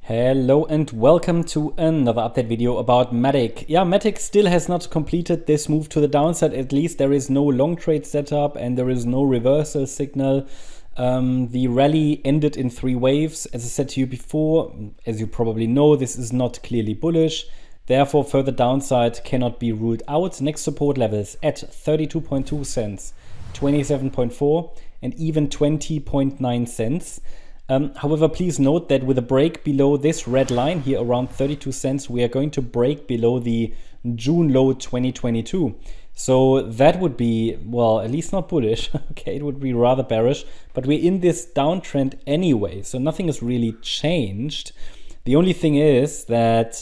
Hello and welcome to another update video about MATIC. Yeah, MATIC still has not completed this move to the downside. At least there is no long trade setup and there is no reversal signal. The rally ended in 3 waves. As I said to you before, as you probably know, this is not clearly bullish. Therefore, further downside cannot be ruled out. Next support levels at 32.2 cents, 27.4 and even 20.9 cents. However, please note that with a break below this red line here around 32 cents, we are going to break below the June low 2022. So that would be, well, at least not bullish. Okay, it would be rather bearish, but we're in this downtrend anyway. So nothing has really changed. The only thing is that,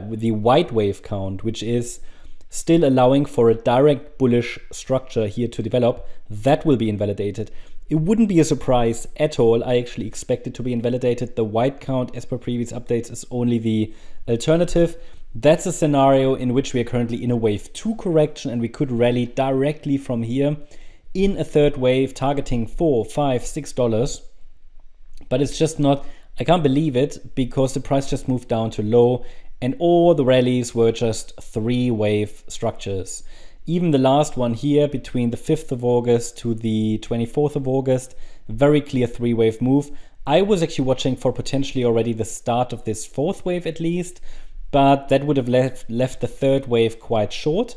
with the white wave count, which is still allowing for a direct bullish structure here to develop, that will be invalidated. It wouldn't be a surprise at all. I actually expect it to be invalidated. The white count, as per previous updates, is only the alternative. That's a scenario in which we are currently in a wave 2 correction and we could rally directly from here in a third wave targeting $4, $5, $6. But it's just not, I can't believe it, because the price just moved down to low and all the rallies were just 3 wave structures. Even the last one here between the 5th of August to the 24th of August, very clear 3-wave move. I was actually watching for potentially already the start of this 4th wave at least, but that would have left the 3rd wave quite short.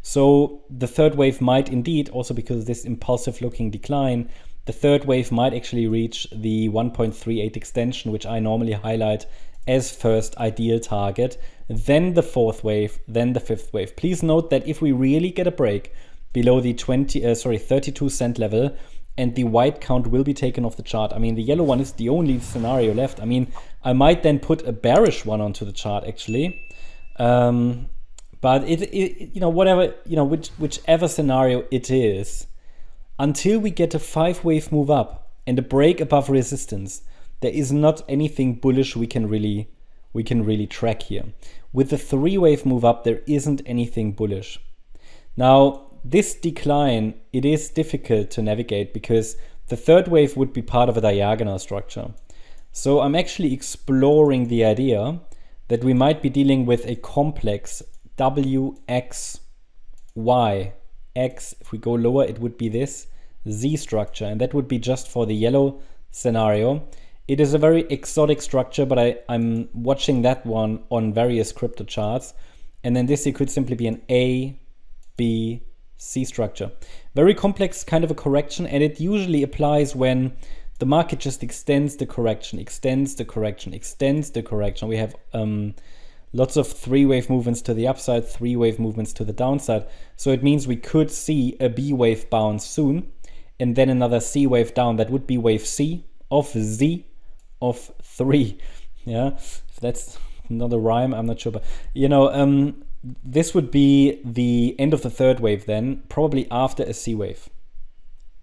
So the 3rd wave might indeed, also because of this impulsive looking decline, the 3rd wave might actually reach the 1.38 extension, which I normally highlight as first ideal target, then the 4th wave, then the 5th wave. Please note that if we really get a break below the 32 cent level and the white count will be taken off the chart. I mean, the yellow one is the only scenario left. I mean, I might then put a bearish one onto the chart actually. But whichever scenario it is, until we get a 5-wave move up and a break above resistance, there is not anything bullish we can really track here. With the 3-wave move up, there isn't anything bullish. Now, this decline, it is difficult to navigate because the 3rd wave would be part of a diagonal structure. So I'm actually exploring the idea that we might be dealing with a complex W, X, Y. X, if we go lower, it would be this Z structure, and that would be just for the yellow scenario. It is a very exotic structure, but I'm watching that one on various crypto charts. And then this, it could simply be an A, B, C structure. Very complex kind of a correction, and it usually applies when the market just extends the correction, extends the correction, extends the correction. We have lots of 3-wave movements to the upside, 3-wave movements to the downside. So it means we could see a B wave bounce soon, and then another C wave down. That would be wave C of Z of 3. Yeah, if that's not a rhyme, I'm not sure, but this would be the end of the 3rd wave then, probably after a C wave.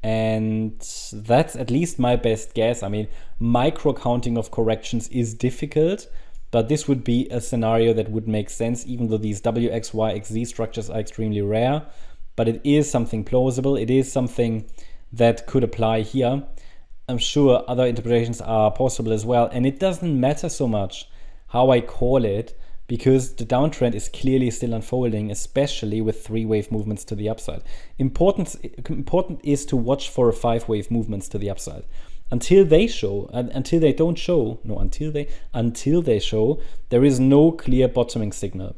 And that's at least my best guess. I mean, micro counting of corrections is difficult, but this would be a scenario that would make sense, even though these W, X, Y, X, Z structures are extremely rare. But it is something plausible. It is something that could apply here. I'm sure other interpretations are possible as well. And it doesn't matter so much how I call it, because the downtrend is clearly still unfolding, especially with 3-wave movements to the upside. Important is to watch for 5-wave movements to the upside. Until they show, until they show, there is no clear bottoming signal.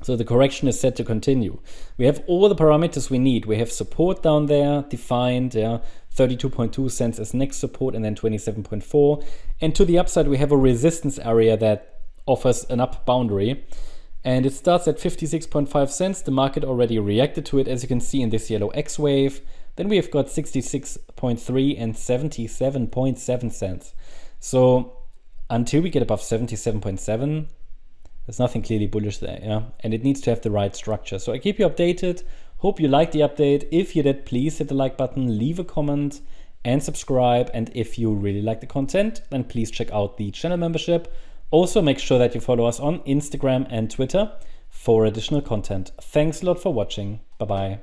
So the correction is set to continue. We have all the parameters we need. We have support down there defined, 32.2 cents as next support, and then 27.4. And to the upside, we have a resistance area that offers an up boundary. And it starts at 56.5 cents. The market already reacted to it, as you can see in this yellow X wave. Then we have got 66.3 and 77.7 cents. So until we get above 77.7, there's nothing clearly bullish there, yeah? And it needs to have the right structure. So I keep you updated. Hope you liked the update. If you did, please hit the like button, leave a comment and subscribe. And if you really like the content, then please check out the channel membership. Also, make sure that you follow us on Instagram and Twitter for additional content. Thanks a lot for watching. Bye-bye.